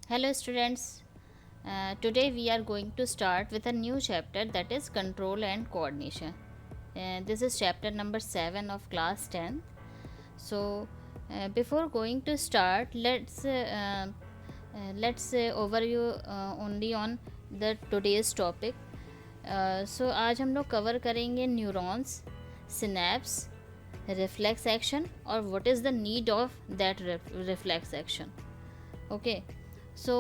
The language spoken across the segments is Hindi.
Hello, students. Today we are going to start with a new chapter, that is control and coordination. This is chapter number 7 of class 10th. So, before going to start, let's overview only on the today's topic. So आज हम लोग कवर करेंगे न्यूरॉन्स, सिनेप्स, रिफ्लेक्स एक्शन और what is the need of that reflex action. Okay. So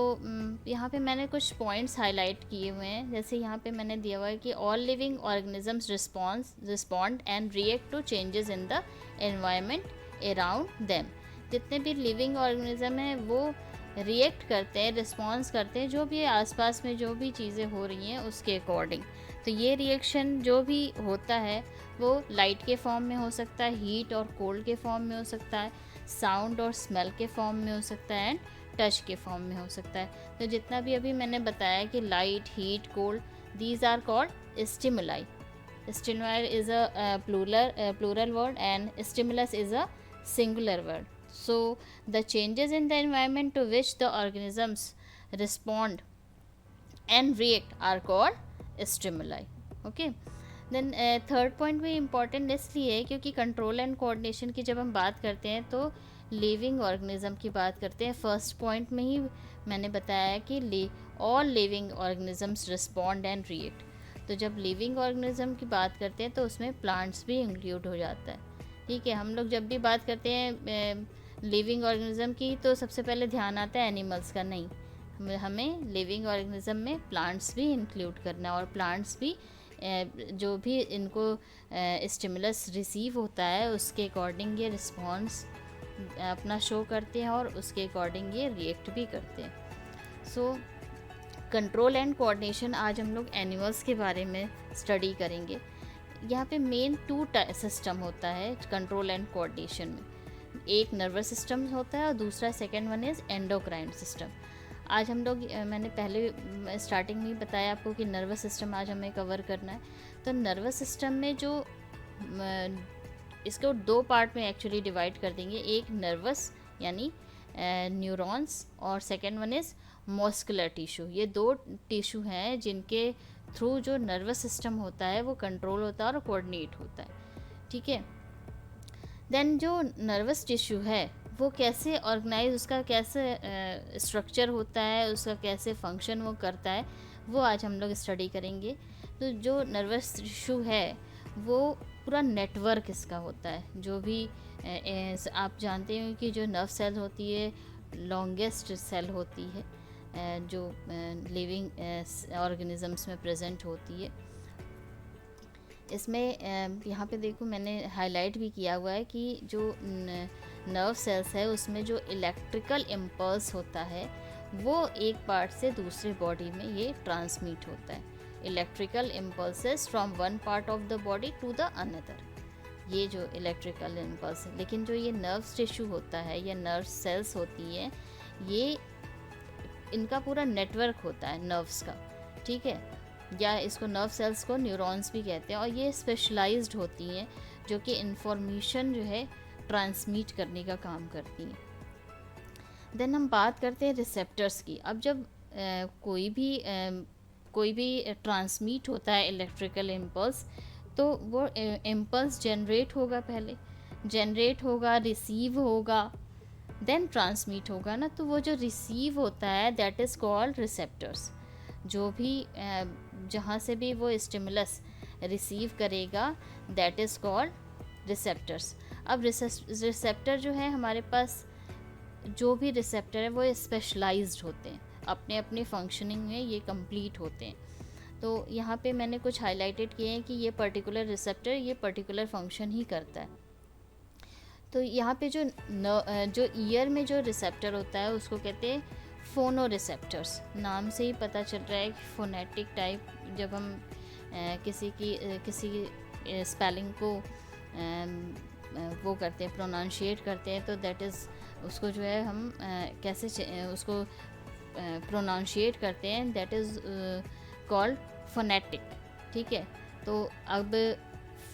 यहाँ पे मैंने कुछ पॉइंट्स हाईलाइट किए हुए हैं. जैसे यहाँ पे मैंने दिया हुआ है कि all living organisms respond and react to changes in the environment around them. जितने भी लिविंग ऑर्गेनिज्म हैं वो रिएक्ट करते हैं, रिस्पॉन्स करते हैं जो भी आसपास में जो भी चीज़ें हो रही हैं उसके अकॉर्डिंग. तो ये रिएक्शन जो भी होता है वो लाइट के फॉर्म में हो सकता है, हीट और कोल्ड के फॉर्म में हो सकता है, साउंड और स्मेल के फॉर्म में हो सकता है, एंड टच के फॉर्म में हो सकता है. तो जितना भी अभी मैंने बताया कि light, heat, cold, these are called stimuli. Stimuli is a plural word and stimulus is a singular word. So the changes in the environment to which the organisms respond and react are called stimuli. Okay. Then third point भी इम्पॉर्टेंट इसलिए है क्योंकि कंट्रोल एंड कोऑर्डिनेशन की जब हम बात करते हैं तो लिविंग ऑर्गेनिज्म की बात करते हैं. फर्स्ट पॉइंट में ही मैंने बताया कि all living organisms respond and react. तो जब लिविंग ऑर्गेनिज्म की बात करते हैं तो उसमें प्लांट्स भी इंक्लूड हो जाता है. ठीक है. हम लोग जब भी बात करते हैं लिविंग ऑर्गेनिज्म की तो सबसे पहले ध्यान आता है एनिमल्स का. नहीं, हमें लिविंग ऑर्गेनिज्म में प्लांट्स भी इंक्लूड करना है और प्लांट्स भी जो भी इनको स्टिमुलस रिसीव होता है उसके अकॉर्डिंग ये रिस्पॉन्स अपना शो करते हैं और उसके अकॉर्डिंग ये रिएक्ट भी करते हैं. सो कंट्रोल एंड कोऑर्डिनेशन आज हम लोग एनिमल्स के बारे में स्टडी करेंगे. यहाँ पे मेन टू सिस्टम होता है कंट्रोल एंड कोऑर्डिनेशन में. एक नर्वस सिस्टम होता है और दूसरा second one is endocrine system. आज हम लोग मैंने पहले स्टार्टिंग में ही बताया आपको कि नर्वस सिस्टम आज हमें कवर करना है. तो नर्वस सिस्टम में जो इसको दो पार्ट में एक्चुअली डिवाइड कर देंगे. एक नर्वस यानी न्यूरॉन्स और second one is muscular tissue. ये दो टिश्यू हैं जिनके थ्रू जो नर्वस सिस्टम होता है वो कंट्रोल होता है और कोऑर्डिनेट होता है. ठीक है. देन जो नर्वस टिश्यू है वो कैसे ऑर्गेनाइज, उसका कैसे स्ट्रक्चर होता है, उसका कैसे फंक्शन वो करता है, वो आज हम लोग स्टडी करेंगे. तो जो नर्वस टिश्यू है वो पूरा नेटवर्क इसका होता है. जो भी आप जानते हो कि जो नर्व सेल होती है लॉन्गेस्ट सेल होती है जो लिविंग ऑर्गेनिजम्स में प्रेजेंट होती है. इसमें यहाँ पे देखो मैंने हाईलाइट भी किया हुआ है कि जो नर्व सेल्स है उसमें जो इलेक्ट्रिकल इम्पल्स होता है वो एक पार्ट से दूसरे बॉडी में ये ट्रांसमिट होता है. Electrical impulses from one part of the body to the another. ये जो इलेक्ट्रिकल इम्पल्स है, लेकिन जो ये नर्व टिश्यू होता है या नर्व सेल्स होती है ये इनका पूरा नेटवर्क होता है नर्व्स का. ठीक है. या इसको नर्व सेल्स को न्यूरॉन्स भी कहते हैं और ये स्पेशलाइज्ड होती हैं जो कि इंफॉर्मेशन जो है ट्रांसमिट करने का काम करती हैं. देन हम बात करते हैं रिसेप्टर्स की. अब जब कोई भी ट्रांसमिट होता है इलेक्ट्रिकल इम्पल्स तो वो इम्पल्स जनरेट होगा, पहले जनरेट होगा, रिसीव होगा, देन ट्रांसमिट होगा ना. तो वो जो रिसीव होता है दैट इज़ कॉल्ड रिसेप्टर्स. जो भी जहाँ से भी वो स्टिमुलस रिसीव करेगा दैट इज़ कॉल्ड रिसेप्टर्स. अब रिसेप्टर जो है हमारे पास, जो भी रिसेप्टर है वो स्पेशलाइज्ड होते हैं, अपने अपने फंक्शनिंग में ये कंप्लीट होते हैं. तो यहाँ पे मैंने कुछ हाईलाइटेड किए हैं कि ये पर्टिकुलर रिसेप्टर ये पर्टिकुलर फंक्शन ही करता है. तो यहाँ पे जो ईयर में जो रिसेप्टर होता है उसको कहते हैं फोनो रिसेप्टर्स. नाम से ही पता चल रहा है कि फोनेटिक टाइप. जब हम किसी स्पेलिंग को वो करते हैं, प्रोनाउंशिएट करते हैं, तो दैट इज़ उसको जो है हम कैसे उसको प्रोनाउंशिएट करते हैं दैट इज़ कॉल्ड फोनेटिक. ठीक है. तो अब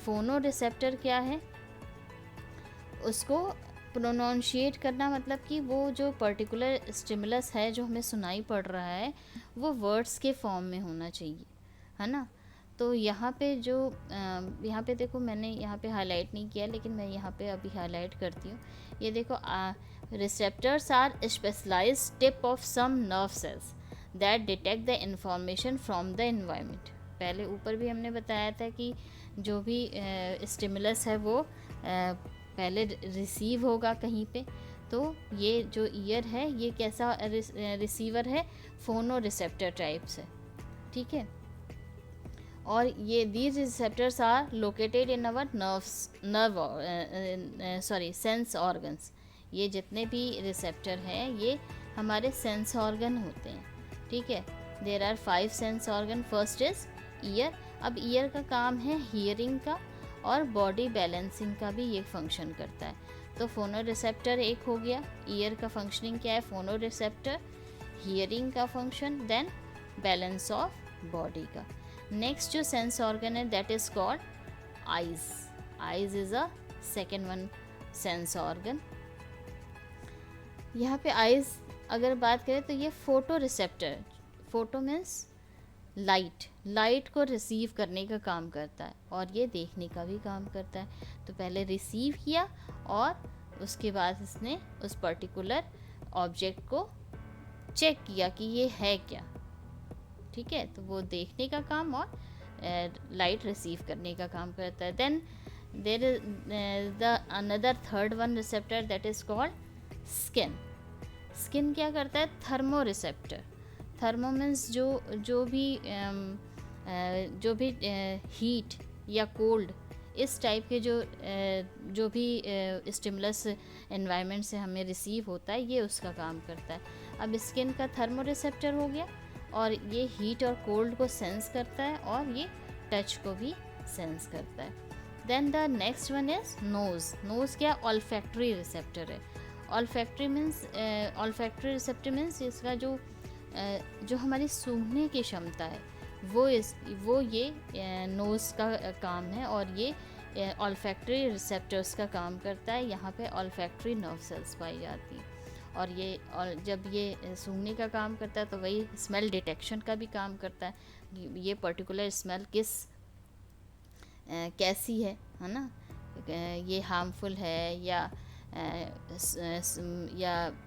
फोनो रिसेप्टर क्या है, उसको प्रोनाउंशिएट करना मतलब कि वो जो पर्टिकुलर स्टिमुलस है जो हमें सुनाई पड़ रहा है वो वर्ड्स के फॉर्म में होना चाहिए, है ना। तो यहाँ पे जो यहाँ पे देखो, मैंने यहाँ पे हाईलाइट नहीं किया लेकिन मैं यहाँ पे अभी हाईलाइट करती हूँ। ये देखो, receptors are specialised tip of some nerve cells that detect the information from the environment. पहले ऊपर भी हमने बताया था कि जो भी स्टिमुलस है वो पहले रिसीव होगा कहीं पे, तो ये जो ईयर है ये कैसा रिसीवर है, फोनो रिसेप्टर टाइप से, ठीक है। और ये these receptors are located in our sense organs. ये जितने भी रिसेप्टर हैं ये हमारे सेंस ऑर्गन होते हैं, ठीक है। There are 5 sense organ. First is ear. अब ईयर का काम है हियरिंग का और बॉडी बैलेंसिंग का भी ये फंक्शन करता है। तो फोनो रिसेप्टर एक हो गया। ईयर का फंक्शनिंग क्या है, फोनो रिसेप्टर, हियरिंग का function, then balance of body का। नेक्स्ट जो सेंस ऑर्गन है that is called eyes. Eyes is a second one sense organ. यहाँ पे आइज अगर बात करें तो ये photo receptor, photo means light, light को रिसीव करने का काम करता है और ये देखने का भी काम करता है। तो पहले रिसीव किया और उसके बाद इसने उस पर्टिकुलर ऑब्जेक्ट को चेक किया कि ये है क्या, ठीक है। तो वो देखने का काम और लाइट रिसीव करने का काम करता है। Then there is the another third one receptor that is called skin. Skin क्या करता है, थर्मो रिसेप्टर। थर्मो मीन्स जो भी हीट या कोल्ड इस टाइप के जो भी स्टिमुलस एनवायरनमेंट से हमें रिसीव होता है ये उसका काम करता है। अब स्किन का थर्मो रिसेप्टर हो गया और ये हीट और कोल्ड को सेंस करता है और ये टच को भी सेंस करता है। Then the next one is nose. Nose क्या, ऑल्फैक्टरी रिसेप्टर है। ऑल्फैक्टरी रिसेप्टर मीन्स इसका जो हमारी सूंघने की क्षमता है वो ये नोज़ का काम है और ये ऑल्फैक्टरी रिसेप्टर्स का काम करता है। यहाँ पे ऑल्फैक्टरी नर्व सेल्स पाई जाती है और जब ये सूंघने का काम करता है तो वही स्मेल डिटेक्शन का भी काम करता है। ये पर्टिकुलर स्मेल कैसी है ना, ये हार्मफुल है या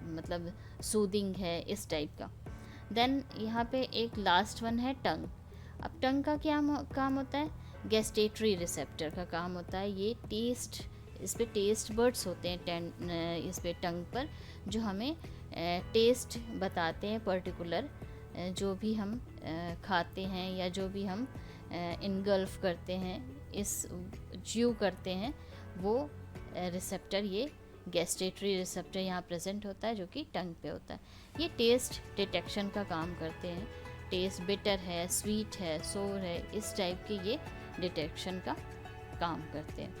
मतलब सूदिंग है, इस टाइप का। देन यहाँ पे एक लास्ट वन है टंग। अब टंग का क्या काम होता है, गैस्टेटरी रिसेप्टर का काम होता है। ये टेस्ट, इस पे टेस्ट बर्ड्स होते हैं इस पे टंग पर, जो हमें टेस्ट बताते हैं पर्टिकुलर, जो भी हम खाते हैं या जो भी हम इनगल्फ करते हैं, इस च्यू करते हैं, वो रिसेप्टर, ये गैस्टेटरी रिसेप्टर यहाँ प्रेजेंट होता है जो कि टंग पे होता है। ये टेस्ट डिटेक्शन का काम करते हैं। टेस्ट बिटर है, स्वीट है, सोर है, इस टाइप के ये डिटेक्शन का काम करते हैं।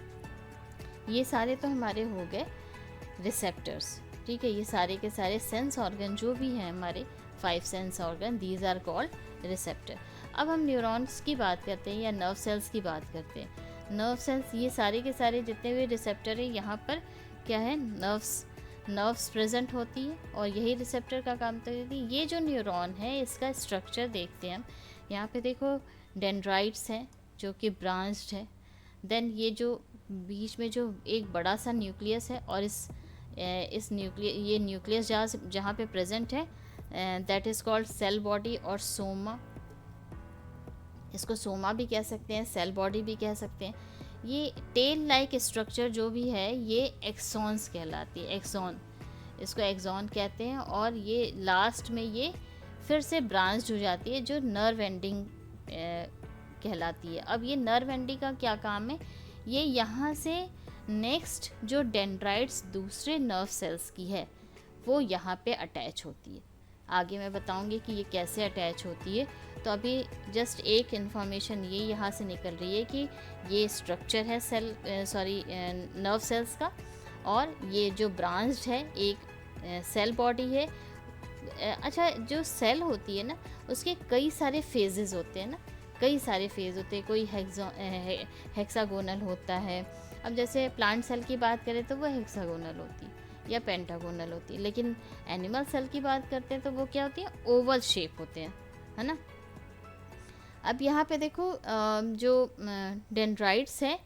ये सारे तो हमारे हो गए रिसेप्टर्स, ठीक है। ये सारे के सारे सेंस ऑर्गन जो भी हैं हमारे 5 sense organ, these are called receptor. अब हम न्यूरॉन्स की बात करते हैं या नर्व सेल्स की बात करते हैं। नर्व सेल्स, ये सारे के सारे जितने भी रिसेप्टर हैं यहाँ पर क्या है, नर्व्स प्रेजेंट होती है और यही रिसेप्टर का काम करती है। ये जो न्यूरॉन है इसका स्ट्रक्चर देखते हैं हम। यहाँ पे देखो डेंड्राइट्स हैं जो कि ब्रांच्ड है। देन ये जो बीच में जो एक बड़ा सा न्यूक्लियस है और ये न्यूक्लियस जहाँ पे प्रेजेंट है that is called cell body और सोमा। इसको सोमा भी कह सकते हैं, सेल बॉडी भी कह सकते हैं। ये टेल लाइक स्ट्रक्चर जो भी है ये एक्सॉन्स कहलाती है, एक्सॉन, इसको एक्सॉन कहते हैं। और ये लास्ट में ये फिर से ब्रांच हो जाती है जो नर्व एंडिंग कहलाती है। अब ये नर्व एंडिंग का क्या काम है, ये यहाँ से नेक्स्ट जो डेंड्राइट्स दूसरे नर्व सेल्स की है वो यहाँ पे अटैच होती है। आगे मैं बताऊंगी कि ये कैसे अटैच होती है। तो अभी जस्ट एक इन्फॉर्मेशन ये यहाँ से निकल रही है कि ये स्ट्रक्चर है नर्व सेल्स का, और ये जो ब्रांच्ड है एक सेल बॉडी है। अच्छा, जो सेल होती है ना उसके कई सारे फेजेस होते हैं ना, कई सारे फेज होते हैं। कोई हेक्सागोनल होता है। अब जैसे प्लांट सेल की बात करें तो वो हेक्सागोनल होती है। या पेंटागोनल होती है। लेकिन एनिमल सेल की बात करते हैं तो वो क्या होती है, ओवल शेप होते हैं, है ना। अब यहाँ पे देखो जो डेंड्राइट्स है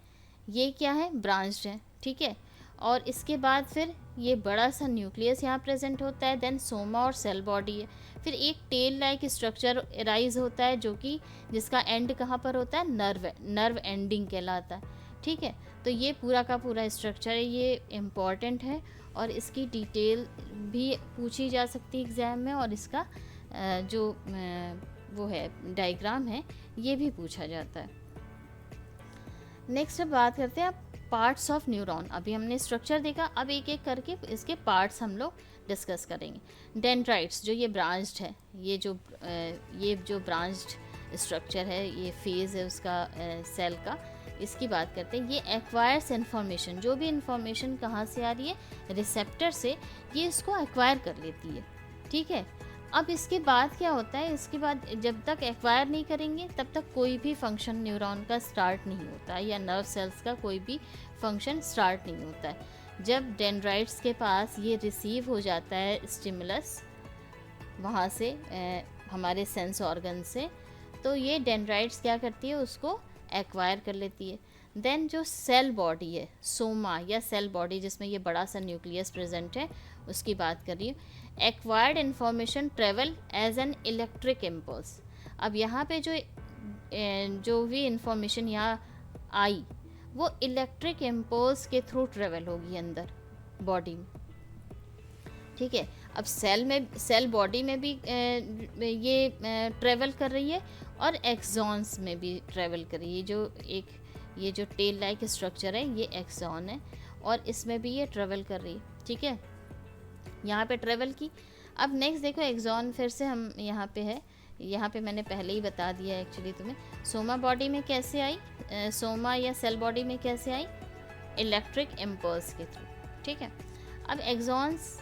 ये क्या है, ब्रांच्ड है, ठीक है। और इसके बाद फिर ये बड़ा सा न्यूक्लियस यहाँ प्रेजेंट होता है, देन सोमा और सेल बॉडी है, फिर एक टेल लाइक स्ट्रक्चर राइज होता है जो कि जिसका एंड कहाँ पर होता है, नर्व एंडिंग कहलाता है, ठीक है। तो ये पूरा का पूरा स्ट्रक्चर है, ये इम्पॉर्टेंट है और इसकी डिटेल भी पूछी जा सकती है एग्ज़ाम में, और इसका जो वो है डायग्राम है ये भी पूछा जाता है। नेक्स्ट बात करते हैं पार्ट्स ऑफ न्यूरॉन। अभी हमने स्ट्रक्चर देखा, अब एक एक करके इसके पार्ट्स हम लोग डिस्कस करेंगे। डेंड्राइट्स जो ये ब्रांच्ड है, ये जो ब्रांच्ड स्ट्रक्चर है, ये फेज है उसका सेल का, इसकी बात करते हैं। ये एक्वायर्स इन्फॉर्मेशन, जो भी इन्फॉर्मेशन कहाँ से आ रही है, रिसेप्टर से, ये इसको एक्वायर कर लेती है, ठीक है। अब इसके बाद क्या होता है, इसके बाद जब तक एक्वायर नहीं करेंगे तब तक कोई भी फंक्शन न्यूरॉन का स्टार्ट नहीं होता है, या नर्व सेल्स का कोई भी फंक्शन स्टार्ट नहीं होता है। जब डेंड्राइट्स के पास ये रिसीव हो जाता है स्टिमुलस वहाँ से हमारे सेंस ऑर्गन से, तो ये डेंड्राइट्स क्या करती है, उसको एक्वायर कर लेती है। देन जो सेल बॉडी है, सोमा या सेल बॉडी जिसमें ये बड़ा सा न्यूक्लियस प्रेजेंट है, उसकी बात कर रही हूँ। Acquired information travel as an electric impulse. अब यहाँ पे जो भी इंफॉर्मेशन यहाँ आई वो इलेक्ट्रिक इम्पल्स के थ्रू ट्रेवल होगी अंदर बॉडी में, ठीक है। अब सेल बॉडी में भी ये ट्रेवल कर रही है और एक्सॉन्स में भी ट्रेवल कर रही है। ये जो टेल लाइक स्ट्रक्चर है ये एक्सॉन है और इसमें भी ये ट्रेवल कर रही है, ठीक है। यहाँ पे ट्रेवल की। अब नेक्स्ट देखो एक्सॉन, फिर से हम यहाँ पे है, यहाँ पे मैंने पहले ही बता दिया एक्चुअली तुम्हें। सोमा बॉडी में कैसे आई, सोमा या सेल बॉडी में कैसे आई, इलेक्ट्रिक इम्पल्स के थ्रू, ठीक है। अब एक्सॉन्स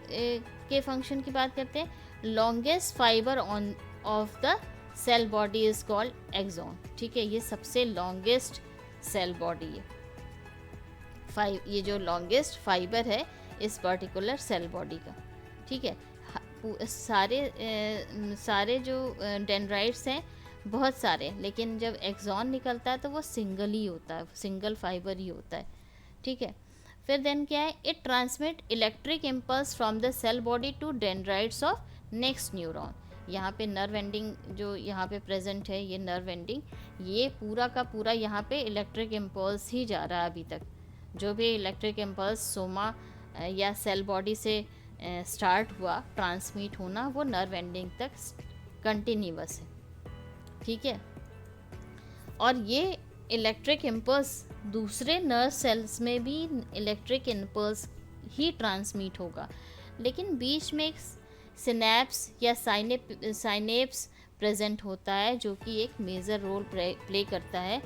के फंक्शन की बात करते हैं। Longest fibre of the cell body is called axon, ठीक है। ये सबसे लॉन्गेस्ट सेल बॉडी है, ये जो लॉन्गेस्ट फाइबर है इस पर्टिकुलर सेल बॉडी का, ठीक है। सारे जो डेंड्राइट्स हैं बहुत सारे, लेकिन जब एक्सॉन निकलता है तो वो सिंगल ही होता है, सिंगल फाइबर ही होता है, ठीक है। फिर देन क्या है, it transmit electric impulse from the cell body to dendrites of next neuron. यहाँ पे नर्व एंडिंग जो यहाँ पे प्रेजेंट है, ये नर्व एंडिंग, ये पूरा का पूरा यहाँ पे इलेक्ट्रिक इम्पल्स ही जा रहा है अभी तक। जो भी इलेक्ट्रिक इम्पल्स सोमा या सेल बॉडी से स्टार्ट हुआ ट्रांसमिट होना, वो नर्व एंडिंग तक कंटिन्यूअस है, ठीक है। और ये इलेक्ट्रिक इम्पल्स दूसरे नर्व सेल्स में भी इलेक्ट्रिक इम्पल्स ही ट्रांसमिट होगा, लेकिन बीच में एक सिनैप्स या साइनेप्स प्रेजेंट होता है जो कि एक मेजर रोल प्ले करता है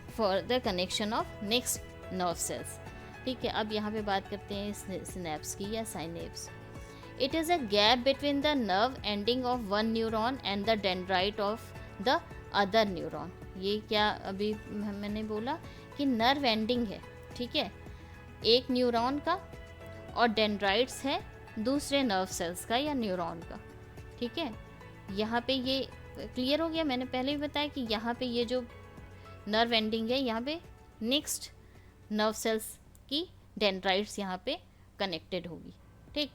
for the connection of next nerve cells, ठीक है। अब यहाँ पे बात करते हैं सिनैप्स की या synapse. It is a gap between the nerve ending of one neuron and the dendrite of the other neuron. ये क्या अभी मैंने बोला कि नर्व एंडिंग है, ठीक है, एक न्यूरॉन का, और डेंड्राइट्स है दूसरे नर्व सेल्स का या न्यूरॉन का, ठीक है। यहाँ पे ये क्लियर हो गया, मैंने पहले भी बताया कि यहाँ पे ये जो नर्व एंडिंग है, यहाँ पे नेक्स्ट नर्व सेल्स की डेंड्राइट्स यहाँ पे कनेक्टेड होगी, ठीक।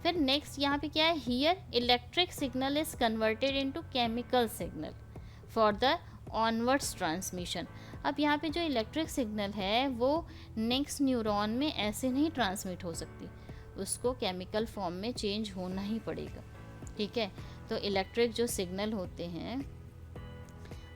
फिर नेक्स्ट यहाँ पे क्या है, here electric signal is converted into chemical signal for the onwards transmission. अब यहाँ पे जो इलेक्ट्रिक सिग्नल है वो नेक्स्ट न्यूरॉन में ऐसे नहीं ट्रांसमिट हो सकती, उसको केमिकल फॉर्म में चेंज होना ही पड़ेगा, ठीक है। तो इलेक्ट्रिक जो सिग्नल होते हैं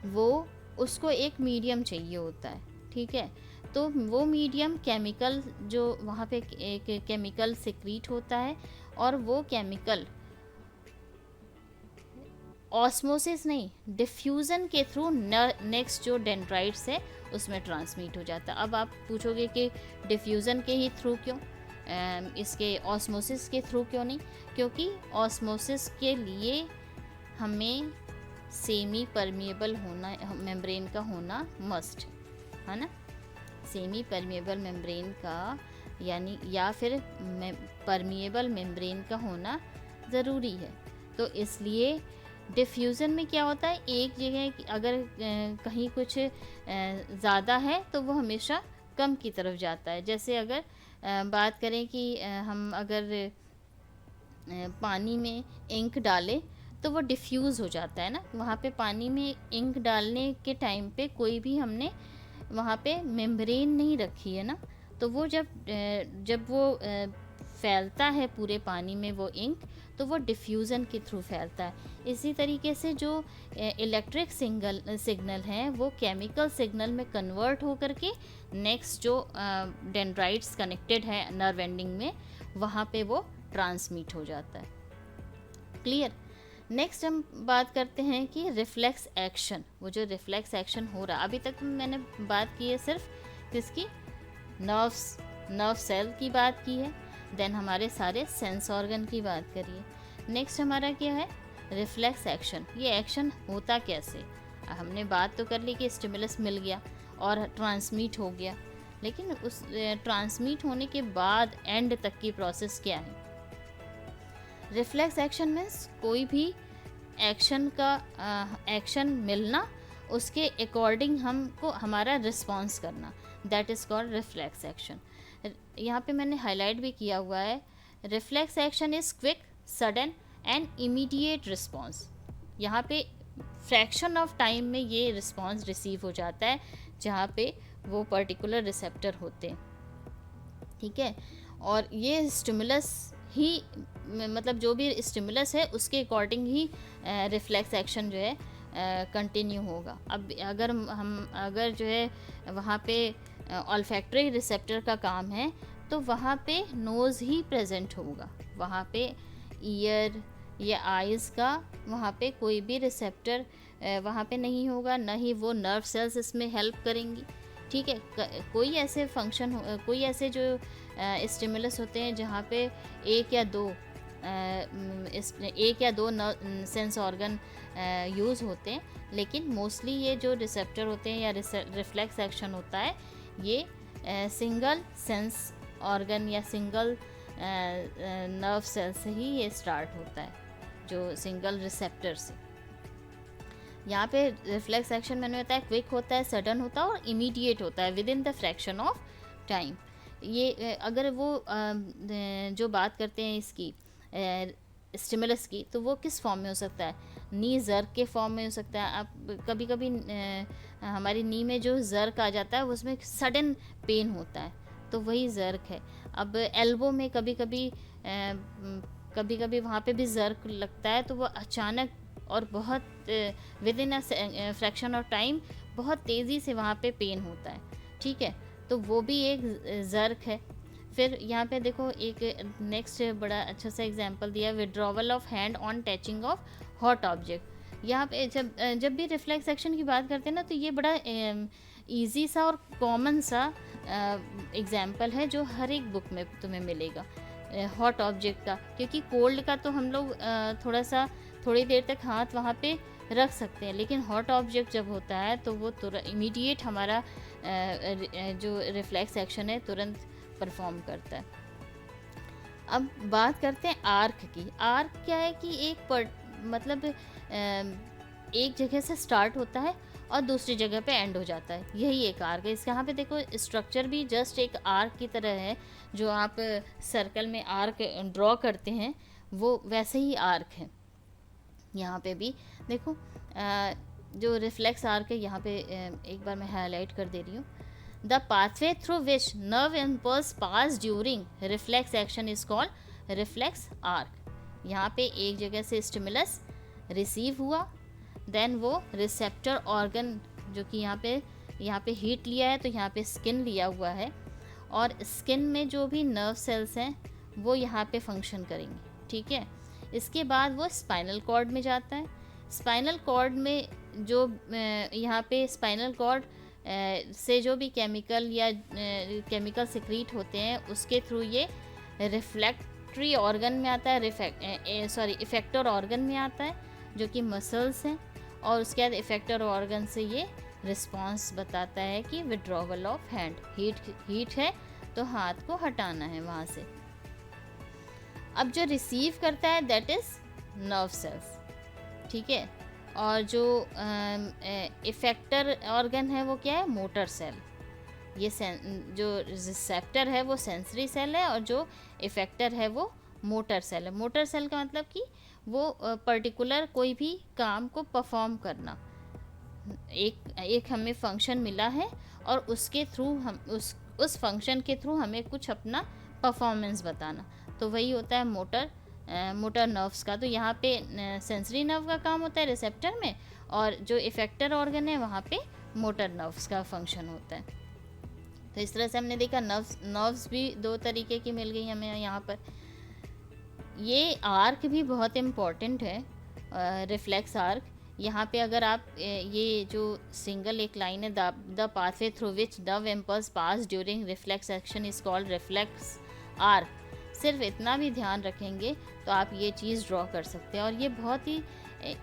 वो उसको एक मीडियम चाहिए होता है, ठीक है। तो वो मीडियम केमिकल, जो वहाँ पे एक केमिकल सिक्रीट होता है, और वो केमिकल ऑस्मोसिस नहीं, डिफ्यूज़न के थ्रू नेक्स्ट जो डेंड्राइट्स है उसमें ट्रांसमिट हो जाता है। अब आप पूछोगे कि डिफ्यूज़न के ही थ्रू क्यों, इसके ऑस्मोसिस के थ्रू क्यों नहीं, क्योंकि ऑस्मोसिस के लिए हमें सेमी परमिएबल होना, मेम्ब्रेन का होना मस्ट है ना। सेमी परमिएबल मेम्ब्रेन का यानी या फिर परमिएबल मेम्ब्रेन का होना ज़रूरी है। तो इसलिए डिफ्यूज़न में क्या होता है, एक जगह अगर कहीं कुछ ज़्यादा है तो वो हमेशा कम की तरफ जाता है। जैसे अगर बात करें कि हम अगर पानी में इंक डालें तो वो डिफ्यूज़ हो जाता है ना। वहाँ पे पानी में इंक डालने के टाइम पे कोई भी हमने वहाँ पे मेम्ब्रेन नहीं रखी है ना, तो वो जब वो फैलता है पूरे पानी में वो इंक, तो वो डिफ्यूज़न के थ्रू फैलता है। इसी तरीके से जो इलेक्ट्रिक सिग्नल हैं वो केमिकल सिग्नल में कन्वर्ट होकर के नेक्स्ट जो डेंड्राइट्स कनेक्टेड है नर्व एंडिंग में, वहाँ पे वो ट्रांसमिट हो जाता है। क्लियर। नेक्स्ट हम बात करते हैं कि रिफ्लेक्स एक्शन। वो जो रिफ्लेक्स एक्शन हो रहा, अभी तक मैंने बात की है सिर्फ किसकी, नर्व सेल की बात की है, देन हमारे सारे सेंस ऑर्गन की बात करिए। नेक्स्ट हमारा क्या है, रिफ्लेक्स एक्शन। ये एक्शन होता कैसे, हमने बात तो कर ली कि स्टिमुलस मिल गया और ट्रांसमिट हो गया, लेकिन उस ट्रांसमिट होने के बाद एंड तक की प्रोसेस क्या है। रिफ्लेक्स एक्शन मीन्स कोई भी एक्शन मिलना, उसके अकॉर्डिंग हमको हमारा रिस्पॉन्स करना, that is called reflex action. यहाँ पे मैंने हाईलाइट भी किया हुआ है, reflex action is quick, sudden and immediate response. यहाँ पे फ्रैक्शन ऑफ टाइम में ये रिस्पॉन्स रिसीव हो जाता है जहाँ पे वो पर्टिकुलर रिसेप्टर होते हैं, ठीक है। और ये स्टिमुलस ही, मतलब जो भी स्टिमुलस है उसके अकॉर्डिंग ही रिफ्लेक्स एक्शन जो है कंटिन्यू होगा। अब अगर जो है वहाँ पे ऑल्फैक्टरी रिसेप्टर का काम है तो वहाँ पे नोज़ ही प्रेजेंट होगा, वहाँ पे ईयर या आइज़ का वहाँ पे कोई भी रिसेप्टर वहाँ पे नहीं होगा, न ही वो नर्व सेल्स इसमें हेल्प करेंगी, ठीक है। कोई ऐसे फंक्शन कोई ऐसे जो स्टिमुलस होते हैं जहाँ पे एक या दो सेंस ऑर्गन यूज़ होते हैं, लेकिन मोस्टली ये जो रिसेप्टर होते हैं या रिफ्लेक्स एक्शन होता है ये सिंगल सेंस ऑर्गन या सिंगल नर्व सेल से ही ये स्टार्ट होता है, जो सिंगल रिसेप्टर से। यहाँ पे रिफ्लेक्स एक्शन मैंने बताया क्विक होता है, सडन होता है और इमीडिएट होता है, with in the fraction of time. ये अगर वो जो बात करते हैं इसकी स्टिमुलस की, तो वो किस फॉर्म में हो सकता है, नी जर्क के फॉर्म में हो सकता है। अब कभी कभी हमारी नी में जो जर्क आ जाता है उसमें सडन पेन होता है, तो वही जर्क है। अब एल्बो में कभी कभी वहाँ पे भी जर्क लगता है, तो वो अचानक और बहुत with in a fraction of time बहुत तेज़ी से वहाँ पे पेन होता है, ठीक है, तो वो भी एक जर्क है। फिर यहाँ पे देखो एक नेक्स्ट बड़ा अच्छा सा एग्जांपल दिया, withdrawal of hand on touching of hot object. यहाँ पे जब भी रिफ्लेक्स एक्शन की बात करते हैं ना, तो ये बड़ा इजी सा और कॉमन सा एग्जांपल है जो हर एक बुक में तुम्हें मिलेगा हॉट ऑब्जेक्ट का, क्योंकि कोल्ड का तो हम लोग थोड़ी देर तक हाथ वहाँ पे रख सकते हैं, लेकिन हॉट ऑब्जेक्ट जब होता है तो वो तुरंत इमीडिएट हमारा जो रिफ्लेक्स एक्शन है तुरंत परफॉर्म करता है। अब बात करते हैं आर्क की। आर्क क्या है कि मतलब एक जगह से स्टार्ट होता है और दूसरी जगह पे एंड हो जाता है, यही एक आर्क है। इसके यहाँ पे देखो स्ट्रक्चर भी जस्ट एक आर्क की तरह है, जो आप सर्कल में आर्क ड्रॉ करते हैं वो वैसे ही आर्क है। यहाँ पे भी देखो जो रिफ्लेक्स आर्क है, यहाँ पे एक बार मैं हाईलाइट कर दे रही हूँ, the pathway through which nerve impulse pass during reflex action is called reflex arc. यहाँ पे एक जगह से स्टिमुलस रिसीव हुआ, देन वो रिसेप्टर ऑर्गन जो कि यहाँ पे हीट लिया है, तो यहाँ पे स्किन लिया हुआ है, और स्किन में जो भी नर्व सेल्स हैं वो यहाँ पे फंक्शन करेंगे, ठीक है। इसके बाद वो स्पाइनल कॉर्ड में जाता है। स्पाइनल कॉर्ड में जो यहाँ पे स्पाइनल कॉर्ड से जो भी केमिकल सिक्रीट होते हैं उसके थ्रू ये रिफ्लेक्टरी ऑर्गन में आता है, इफेक्टर ऑर्गन में आता है जो कि मसल्स हैं, और उसके बाद इफेक्टर ऑर्गन से ये रिस्पॉन्स बताता है कि विड्रॉवल ऑफ हैंड, हीट है तो हाथ को हटाना है वहाँ से। अब जो रिसीव करता है दैट इज़ नर्व सेल्स, ठीक है। और जो इफेक्टर ऑर्गन है वो क्या है, मोटर सेल। ये जो रिसेप्टर है वो सेंसरी सेल है, और जो इफेक्टर है वो मोटर सेल है। मोटर सेल का मतलब कि वो पर्टिकुलर कोई भी काम को परफॉर्म करना, एक हमें फंक्शन मिला है और उसके थ्रू हम उस फंक्शन के थ्रू हमें कुछ अपना परफॉर्मेंस बताना, तो वही होता है मोटर नर्व्स का। तो यहाँ पे सेंसरी नर्व का काम होता है रिसेप्टर में, और जो इफेक्टर ऑर्गन है वहाँ पे मोटर नर्व्स का फंक्शन होता है। तो इस तरह से हमने देखा नर्व्स भी दो तरीके की मिल गई हमें यहाँ पर। ये आर्क भी बहुत इम्पॉर्टेंट है, रिफ्लेक्स आर्क। यहाँ पे अगर आप ये जो सिंगल एक लाइन है, the pathway through which nerve impulse pass during reflex action is called reflex arc, सिर्फ इतना भी ध्यान रखेंगे तो आप ये चीज़ ड्रॉ कर सकते हैं। और ये बहुत ही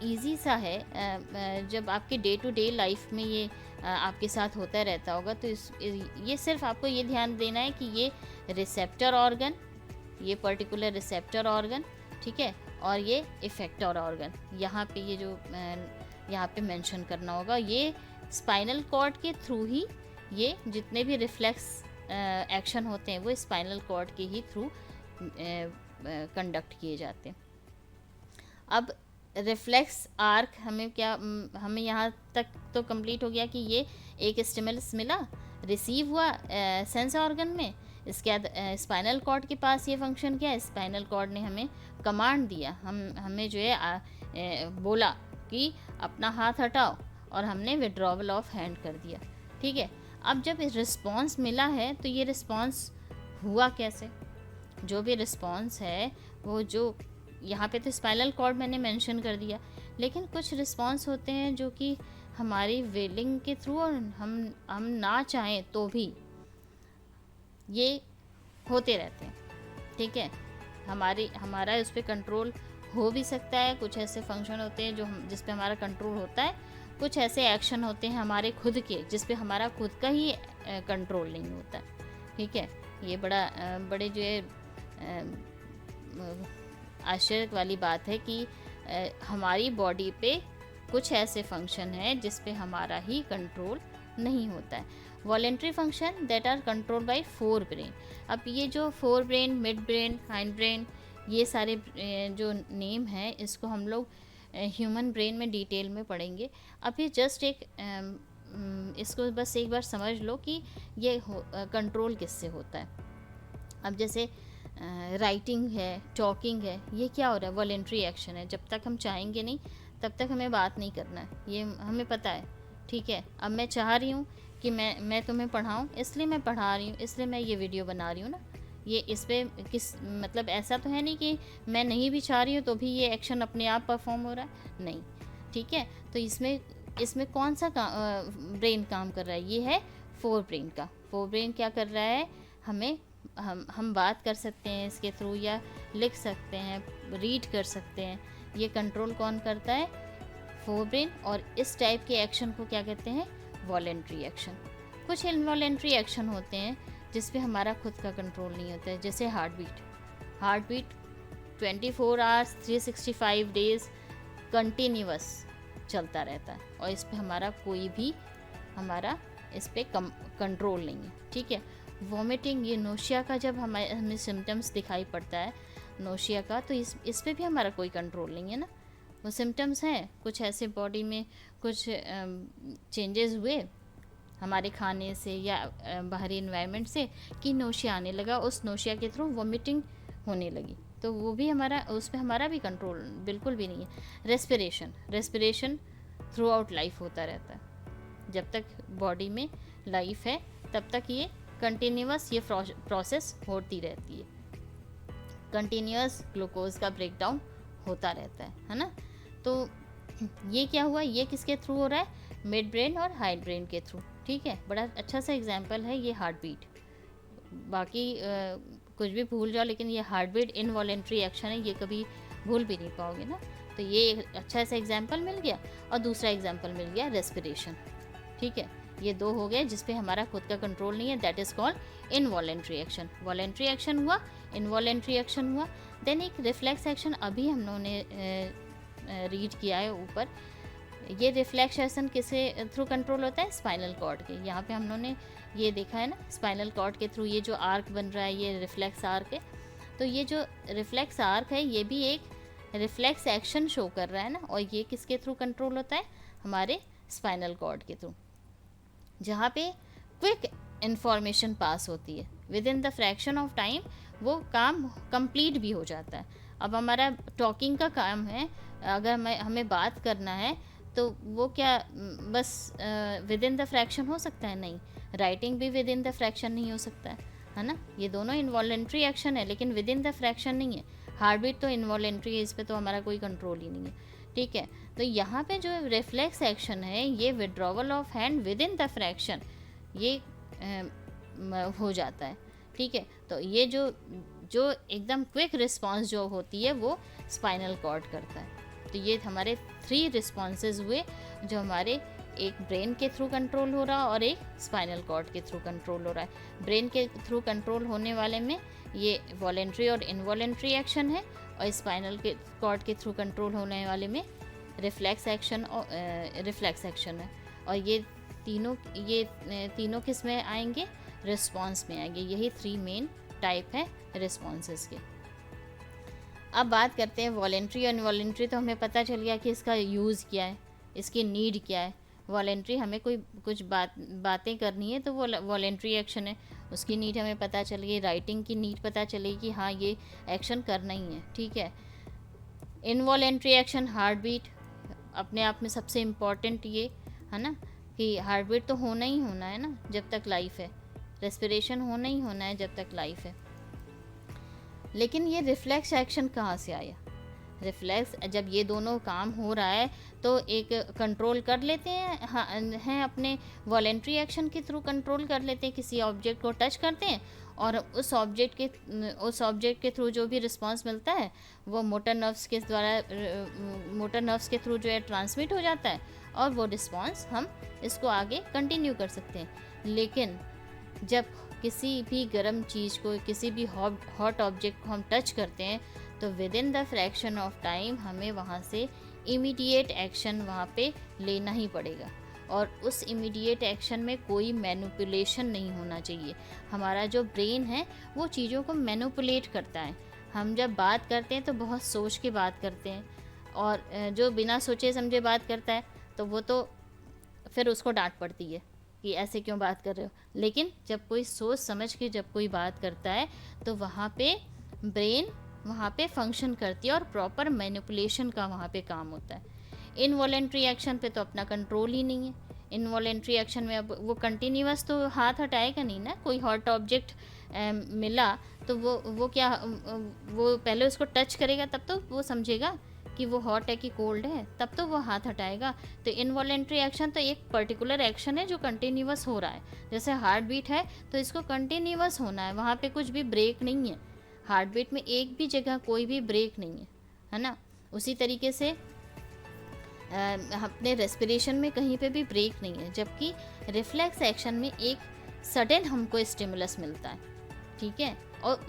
ईजी सा है, जब आपके डे टू डे लाइफ में ये आपके साथ होता रहता होगा, तो ये सिर्फ आपको ये ध्यान देना है कि ये रिसेप्टर ऑर्गन, ये पर्टिकुलर रिसेप्टर ऑर्गन, ठीक है, और ये इफेक्टर ऑर्गन यहाँ पे ये जो यहाँ पे मेंशन करना होगा। ये स्पाइनल कॉर्ड के थ्रू ही ये जितने भी रिफ्लेक्स एक्शन होते हैं वो स्पाइनल कॉर्ड के ही थ्रू कंडक्ट किए जाते हैं। अब रिफ्लेक्स आर्क हमें यहाँ तक तो कंप्लीट हो गया कि ये एक स्टिमुलस मिला, रिसीव हुआ सेंस ऑर्गन में, इसके बाद स्पाइनल कॉर्ड के पास ये फंक्शन किया, स्पाइनल कॉर्ड ने हमें कमांड दिया, हमें जो है बोला कि अपना हाथ हटाओ, और हमने विड्रॉवल ऑफ हैंड कर दिया, ठीक है। अब जब रिस्पॉन्स मिला है तो ये रिस्पॉन्स हुआ कैसे, जो भी रिस्पॉन्स है वो जो यहाँ पे तो स्पाइनल कॉर्ड मैंने मेंशन कर दिया, लेकिन कुछ रिस्पॉन्स होते हैं जो कि हमारी विलिंग के थ्रू, और हम ना चाहें तो भी ये होते रहते हैं, ठीक है। हमारा उस पर कंट्रोल हो भी सकता है। कुछ ऐसे फंक्शन होते हैं जो जिस पे हमारा कंट्रोल होता है, कुछ ऐसे एक्शन होते हैं हमारे खुद के जिस पे हमारा खुद का ही कंट्रोल नहीं होता, ठीक है। ये बड़े जो है आश्चर्य वाली बात है कि हमारी बॉडी पे कुछ ऐसे फंक्शन हैं जिस पे हमारा ही कंट्रोल नहीं होता है। Voluntary function that are control by forebrain. अब ये जो forebrain, midbrain, hindbrain, ये सारे जो नेम हैं इसको हम लोग ह्यूमन ब्रेन में डिटेल में पढ़ेंगे। अभी जस्ट इसको बस एक बार समझ लो कि ये कंट्रोल किससे होता है। अब जैसे राइटिंग है, टॉकिंग है, ये क्या हो रहा है, वॉलेंट्री एक्शन है। जब तक हम चाहेंगे नहीं तब तक हमें बात नहीं करना है, ये हमें पता है, ठीक है। अब मैं चाह रही हूँ कि मैं तुम्हें पढ़ाऊँ, इसलिए मैं पढ़ा रही हूँ, इसलिए मैं ये वीडियो बना रही हूँ ना। ये इस पर मतलब ऐसा तो है नहीं कि मैं नहीं भी चाह रही हूँ तो भी ये एक्शन अपने आप परफॉर्म हो रहा है, नहीं, ठीक है। तो इसमें कौन सा ब्रेन काम कर रहा है, ये है फोर ब्रेन का। फोर ब्रेन क्या कर रहा है, हम बात कर सकते हैं इसके थ्रू, या लिख सकते हैं, रीड कर सकते हैं। ये कंट्रोल कौन करता है, फोर ब्रेन। और इस टाइप के एक्शन को क्या कहते हैं, वॉलेंट्री एक्शन। कुछ इनवॉलेंट्री एक्शन होते हैं जिस पे हमारा खुद का कंट्रोल नहीं होता है, जैसे heartbeat 24 hours 365 days continuous चलता रहता है, और इस पे हमारा कोई भी इस पे कंट्रोल नहीं है, ठीक है। वॉमिटिंग, ये नोशिया का जब हमें सिम्टम्स दिखाई पड़ता है नोशिया का, तो इस पे भी हमारा कोई कंट्रोल नहीं है ना। वो सिम्टम्स हैं, कुछ ऐसे बॉडी में कुछ चेंजेस हुए हमारे खाने से या बाहरी इन्वायरमेंट से कि नोशिया आने लगा, उस नोशिया के थ्रू वॉमिटिंग होने लगी, तो वो भी उस पर हमारा भी कंट्रोल बिल्कुल भी नहीं है। रेस्पिरेशन थ्रू आउट लाइफ होता रहता है, जब तक बॉडी में लाइफ है तब तक ये कंटिन्यूअस ये प्रोसेस होती रहती है। कंटिन्यूअस ग्लूकोज का ब्रेकडाउन होता रहता है ना। तो ये क्या हुआ, ये किसके थ्रू हो रहा है, मिड ब्रेन और हाइंड ब्रेन के थ्रू, ठीक है। बड़ा अच्छा सा एग्जांपल है ये हार्ट बीट। बाकी कुछ भी भूल जाओ, लेकिन ये हार्ट बीट इनवॉलेंट्री एक्शन है, ये कभी भूल भी नहीं पाओगे ना। तो ये एक अच्छा सा एग्जांपल मिल गया। और दूसरा एग्जांपल मिल गया रेस्पिरेशन, ठीक है। ये दो हो गए जिस पे हमारा खुद का कंट्रोल नहीं है, that is called involuntary action. Voluntary action हुआ, इनवॉलेंट्री एक्शन हुआ। देन एक रिफ्लेक्स एक्शन अभी हम लोगों ने रीड किया है ऊपर। ये रिफ्लेक्स एक्शन किसे थ्रू कंट्रोल होता है? स्पाइनल कॉर्ड के। यहाँ पे हम लोगों ने ये देखा है ना, स्पाइनल कॉर्ड के थ्रू ये जो आर्क बन रहा है ये रिफ्लेक्स आर्क है। तो ये जो रिफ्लेक्स आर्क है ये भी एक रिफ्लेक्स एक्शन शो कर रहा है ना, और ये किसके थ्रू कंट्रोल होता है? हमारे स्पाइनल कॉर्ड के थ्रू, जहाँ पे क्विक इंफॉर्मेशन पास होती है with in the fraction of time, वो काम कंप्लीट भी हो जाता है। अब हमारा टॉकिंग का काम है, अगर हमें बात करना है तो वो क्या बस विद इन द फ्रैक्शन हो सकता है? नहीं। राइटिंग भी विद इन द फ्रैक्शन नहीं हो सकता है ना। ये दोनों इनवॉलेंट्री एक्शन है लेकिन विद इन द फ्रैक्शन नहीं है। हार्ट बीट तो इनवॉलेंट्री है, इस पर तो हमारा कोई कंट्रोल ही नहीं है, ठीक है। तो यहाँ पे जो रिफ्लेक्स एक्शन है ये withdrawal of hand with in the fraction ये हो जाता है, ठीक है। तो ये जो एकदम क्विक रिस्पॉन्स जो होती है वो स्पाइनल कॉर्ड करता है। तो ये हमारे 3 रिस्पॉन्सेज हुए जो हमारे एक ब्रेन के थ्रू कंट्रोल हो रहा और एक स्पाइनल कॉर्ड के थ्रू कंट्रोल हो रहा है। ब्रेन के थ्रू कंट्रोल होने वाले में ये वॉलेंट्री और इनवॉलेंट्री एक्शन है, और स्पाइनल के कॉर्ड के थ्रू कंट्रोल होने वाले में रिफ्लेक्स एक्शन और रिफ्लेक्स एक्शन है। और ये तीनों किस में आएंगे? रिस्पॉन्स में आएंगे। यही 3 मेन टाइप है रिस्पॉन्सेस के। अब बात करते हैं वॉलेंट्री और इनवॉलेंट्री। तो हमें पता चल गया कि इसका यूज़ क्या है, इसकी नीड क्या है। वॉलेंट्री हमें कुछ बातें करनी है तो वो वॉलेंट्री एक्शन है, उसकी नीड हमें पता चल गई। राइटिंग की नीड पता चलेगी कि हाँ ये एक्शन करना ही है, ठीक है। इनवॉलेंट्री एक्शन हार्ट बीट अपने आप में सबसे इम्पॉर्टेंट ये है ना, कि हार्ट बीट तो होना ही होना है ना जब तक लाइफ है, रेस्पिरेशन होना ही होना है जब तक लाइफ है। लेकिन ये रिफ्लेक्स एक्शन कहाँ से आया? रिफ्लेक्स जब ये दोनों काम हो रहा है तो एक कंट्रोल कर लेते हैं अपने वॉलेंट्री एक्शन के थ्रू कंट्रोल कर लेते हैं, किसी ऑब्जेक्ट को टच करते हैं और उस ऑब्जेक्ट के थ्रू जो भी रिस्पांस मिलता है वो मोटर नर्व्स के थ्रू जो है ट्रांसमिट हो जाता है, और वो रिस्पांस हम इसको आगे कंटिन्यू कर सकते हैं। लेकिन जब किसी भी गर्म चीज़ को, किसी भी हॉट ऑब्जेक्ट को हम टच करते हैं तो with in the fraction of time हमें वहाँ से इमीडिएट एक्शन वहाँ पे लेना ही पड़ेगा, और उस इमीडिएट एक्शन में कोई मैनिपुलेशन नहीं होना चाहिए। हमारा जो ब्रेन है वो चीज़ों को मैनिपुलेट करता है। हम जब बात करते हैं तो बहुत सोच के बात करते हैं, और जो बिना सोचे समझे बात करता है तो वो तो फिर उसको डांट पड़ती है कि ऐसे क्यों बात कर रहे हो। लेकिन जब कोई सोच समझ के जब कोई बात करता है तो वहाँ पे ब्रेन वहाँ पे फंक्शन करती है और प्रॉपर मैनिपुलेशन का वहाँ पे काम होता है। इनवॉलेंट्री एक्शन पे तो अपना कंट्रोल ही नहीं है। इनवॉलेंट्री एक्शन में अब वो कंटिन्यूअस तो हाथ हटाएगा नहीं ना। कोई हॉट ऑब्जेक्ट मिला तो वो क्या वो पहले उसको टच करेगा तब तो वो समझेगा कि वो हॉट है कि कोल्ड है, तब तो वो हाथ हटाएगा। तो इनवॉलेंट्री एक्शन तो एक पर्टिकुलर एक्शन है जो कंटिन्यूअस हो रहा है। जैसे हार्ट बीट है तो इसको कंटिन्यूअस होना है, वहाँ पे कुछ भी ब्रेक नहीं है। हार्ट बीट में एक भी जगह कोई भी ब्रेक नहीं है ना। उसी तरीके से अपने रेस्पिरेशन में कहीं पे भी ब्रेक नहीं है, जबकि रिफ्लेक्स एक्शन में एक सडन हमको स्टिमुलस मिलता है, ठीक है, और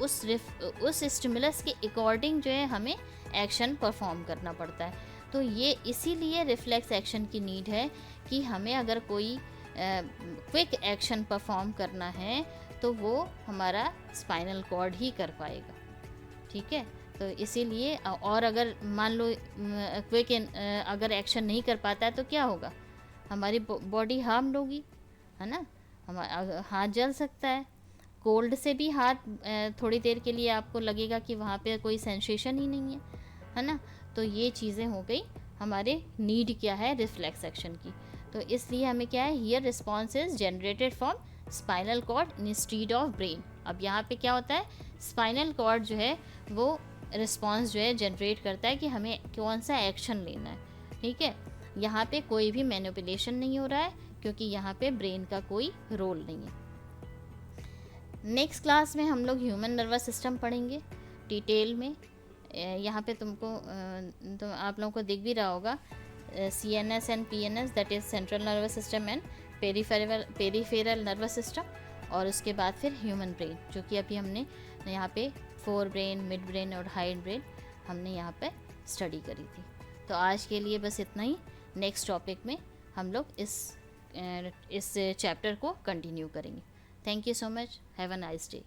उस स्टिमुलस के अकॉर्डिंग जो है हमें एक्शन परफॉर्म करना पड़ता है। तो ये इसीलिए रिफ्लेक्स एक्शन की नीड है कि हमें अगर कोई क्विक एक्शन परफॉर्म करना है तो वो हमारा स्पाइनल कॉर्ड ही कर पाएगा, ठीक है। तो इसीलिए, और अगर मान लो क्विक अगर एक्शन नहीं कर पाता है तो क्या होगा? हमारी बॉडी हार्म्ड होगी, है ना। हमारा हाथ जल सकता है, कोल्ड से भी हाथ थोड़ी देर के लिए आपको लगेगा कि वहाँ पे कोई सेंसेशन ही नहीं है ना। तो ये चीज़ें हो गई हमारे नीड क्या है रिफ्लेक्स एक्शन की। तो इसलिए हमें क्या है, here response is generated from spinal cord instead of brain. अब यहाँ पे क्या होता है, स्पाइनल कॉर्ड जो है वो रिस्पॉन्स जो है जनरेट करता है कि हमें कौन सा एक्शन लेना है, ठीक है। यहाँ पे कोई भी मैनिपुलेशन नहीं हो रहा है क्योंकि यहाँ पे ब्रेन का कोई रोल नहीं है। नेक्स्ट क्लास में हम लोग ह्यूमन नर्वस सिस्टम पढ़ेंगे डिटेल में। यहाँ पे तुमको तो आप लोगों को दिख भी रहा होगा CNS and PNS, that is central nervous system and peripheral nervous system, और उसके बाद फिर ह्यूमन ब्रेन, जो कि अभी हमने यहाँ पे फोर ब्रेन, मिड ब्रेन और हाइड ब्रेन हमने यहाँ पे स्टडी करी थी। तो आज के लिए बस इतना ही। नेक्स्ट टॉपिक में हम लोग इस चैप्टर को कंटिन्यू करेंगे। Thank you so much, have a nice day.